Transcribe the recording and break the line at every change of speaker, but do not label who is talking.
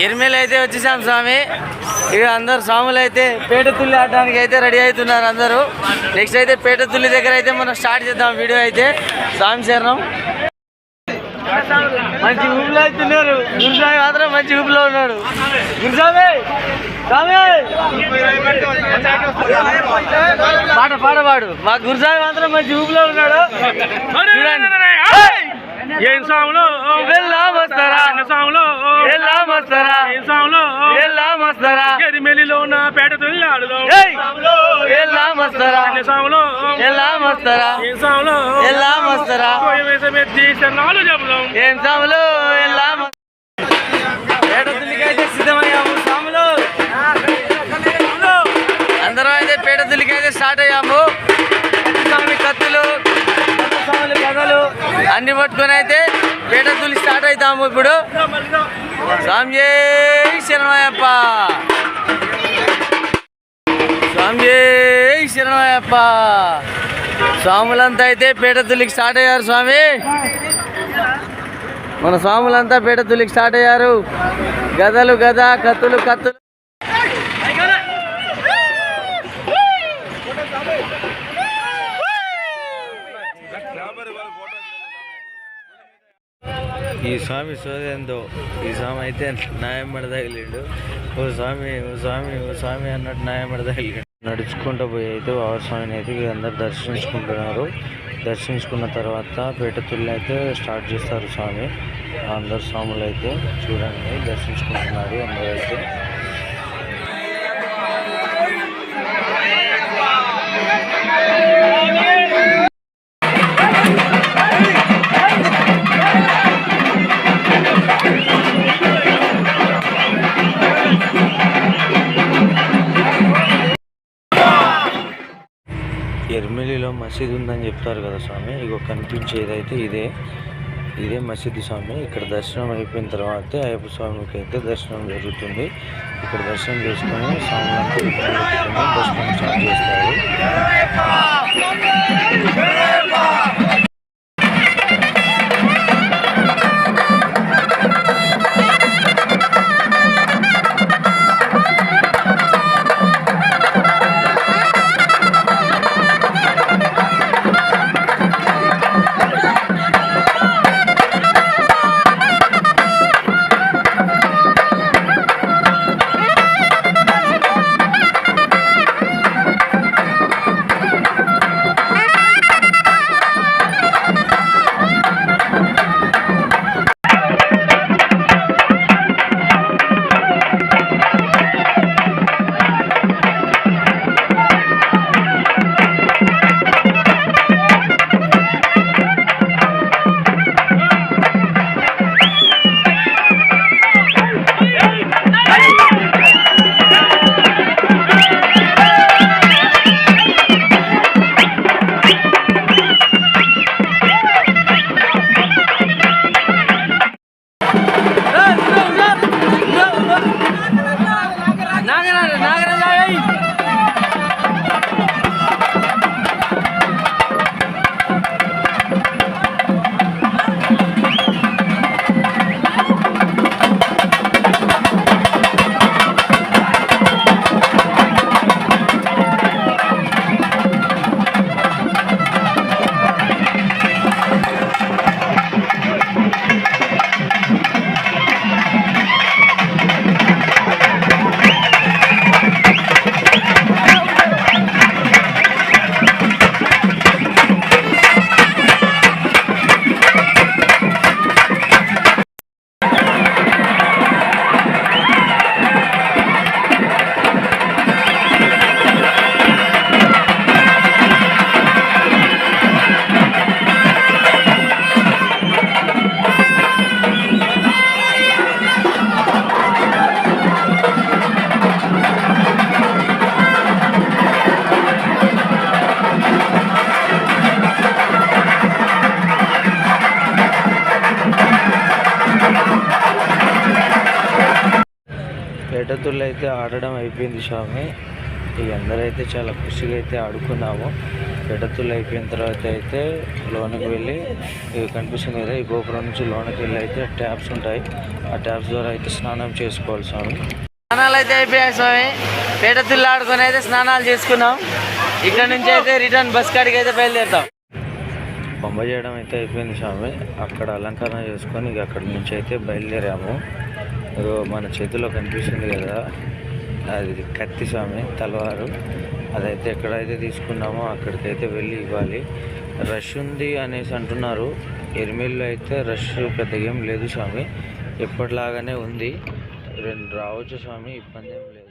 ఎరిమేలు అయితే వచ్చేసాం స్వామి. ఇక అందరు స్వాములు అయితే పేట తుల్లి ఆడడానికి అయితే రెడీ అవుతున్నారు అందరూ. నెక్స్ట్ అయితే పేట తుల్లి దగ్గర అయితే మనం స్టార్ట్ చేద్దాం వీడియో అయితే. స్వామి శరణం. మంచి ఊపిలో అవుతున్నారు. గురుస్వామి మాత్రం మంచి ఊపిలో ఉన్నాడు. గురుస్వామి పాట పాడవాడు. మా గురుస్వామి మాత్రం మంచి ఊపిలో ఉన్నాడు. చూడండి.
ఏం సాములో
వెళ్ళామస్తారా
ఎరిమెలిలో ఉన్న పేట తుల్లాడులో
వెళ్ళామస్తారా
ఏం సాములో వేసమెత్తి శరణాలు చెబుదాం.
ఏం సాములు పేట తుల్లికైతే సిద్ధమయ్యాము సాములు. అందరం అయితే పేట తుల్లికైతే స్టార్ట్ అయ్యాము. స్వామి కత్తులు స్వాములు కథలు అన్ని పట్టుకొని అయితే పేట తుల్లి స్టార్ట్ అవుతాము ఇప్పుడు. స్వామి శరణమయ్యప్ప, స్వామి శరణమయ్యప్ప. స్వాములంతా అయితే పేట తుల్లికి స్టార్ట్ అయ్యారు స్వామి. మన స్వాములంతా పేట తుల్లికి స్టార్ట్ అయ్యారు. గదలు గద, కత్తులు కత్తులు. ఈ స్వామి సోదేందో. ఈ స్వామి అయితే న్యాయం పడదగిలిండు. ఓ స్వామి ఓ స్వామి ఓ స్వామి అన్నట్టు న్యాయం పడదగిలిండు. నడుచుకుంటూ పోయి అయితే బాబా స్వామిని అయితే అందరు దర్శించుకుంటున్నారు. దర్శించుకున్న తర్వాత పేట తుల్లి అయితే స్టార్ట్ చేస్తారు స్వామి. అందరు స్వాములు అయితే చూడండి దర్శించుకుంటున్నారు అందరూ అయితే. ఎర్మిలిలో మసీదు ఉందని చెప్తారు కదా స్వామి. ఇగో కనిపించేది అయితే ఇదే మసీదు స్వామి. ఇక్కడ దర్శనం అయిపోయిన తర్వాత అయ్యప్ప స్వామికి అయితే దర్శనం జరుగుతుంది. ఇక్కడ దర్శనం చేసుకొని స్వాములంతా దర్శనం స్టార్ట్ చేస్తారు. పేటతుళ్ళు అయితే ఆడడం అయిపోయింది స్వామి. ఈ అందరైతే చాలా ఖుషిగా అయితే ఆడుకున్నాము. పెడతులు అయిపోయిన తర్వాత అయితే లోనికి వెళ్ళి ఇది కనిపిస్తుంది కదా, ఈ గోపురం నుంచి లోనికి వెళ్ళి అయితే ట్యాప్స్ ఉంటాయి. ఆ ట్యాప్స్ ద్వారా అయితే స్నానం చేసుకోవాలి స్వామి. స్నానాలు అయితే అయిపోయాయి స్వామి. పెడతులు ఆడుకొని అయితే స్నానాలు చేసుకున్నాం. ఇక్కడ నుంచి అయితే రిటర్న్ బస్ కాడికి అయితే బయలుదేరుతాం. బొమ్మ చేయడం అయితే అయిపోయింది స్వామి. అక్కడ అలంకరణ చేసుకొని ఇక అక్కడి నుంచి అయితే బయలుదేరాము. మన చేతిలో కనిపిస్తుంది కదా, అది కత్తి స్వామి, తలవారు. అదైతే ఎక్కడైతే తీసుకున్నామో అక్కడికైతే వెళ్ళి ఇవ్వాలి. రష్ ఉంది అనేసి అంటున్నారు. ఎరిమిల్లో అయితే రష్ పెద్దగా ఏం లేదు స్వామి, ఎప్పటిలాగానే ఉంది. రావచ్చు స్వామి, ఇబ్బంది ఏం లేదు.